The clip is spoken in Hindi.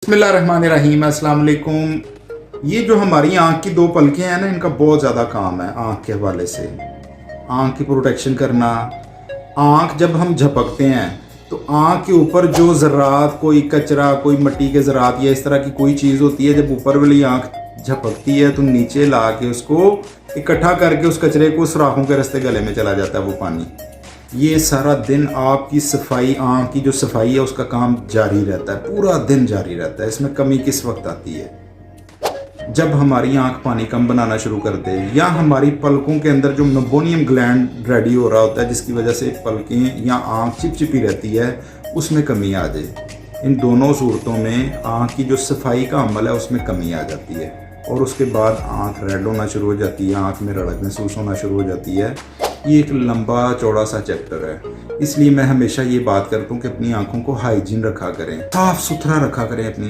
बिस्मिल्लाहिर्रहमानिर्रहीम, अस्सलाम वालेकुम। ये जो हमारी आँख की दो पलकें हैं ना, इनका बहुत ज़्यादा काम है आँख के हवाले से। आँख की प्रोटेक्शन करना। आँख जब हम झपकते हैं तो आँख के ऊपर जो ज़रात, कोई कचरा, कोई मिट्टी के ज़रात या इस तरह की कोई चीज़ होती है, जब ऊपर वाली आँख झपकती है तो नीचे ला के उसको इकट्ठा करके उस कचरे को सुराखों के रास्ते गले में चला जाता है वो पानी। ये सारा दिन आपकी सफाई, आँख की जो सफाई है उसका काम जारी रहता है, पूरा दिन जारी रहता है। इसमें कमी किस वक्त आती है? जब हमारी आँख पानी कम बनाना शुरू कर दे, या हमारी पलकों के अंदर जो मेबोनियम ग्लैंड रेडी हो रहा होता है जिसकी वजह से पलकें या आँख चिपचिपी रहती है, उसमें कमी आ जाए। इन दोनों सूरतों में आँख की जो सफाई का अमल है उसमें कमी आ जाती है और उसके बाद आँख रेड होना शुरू हो जाती है, आँख में रड़क महसूस होना शुरू हो जाती है। ये एक लंबा चौड़ा सा चैप्टर है, इसलिए मैं हमेशा ये बात करता हूँ कि अपनी आँखों को हाइजीन रखा करें, साफ सुथरा रखा करें अपनी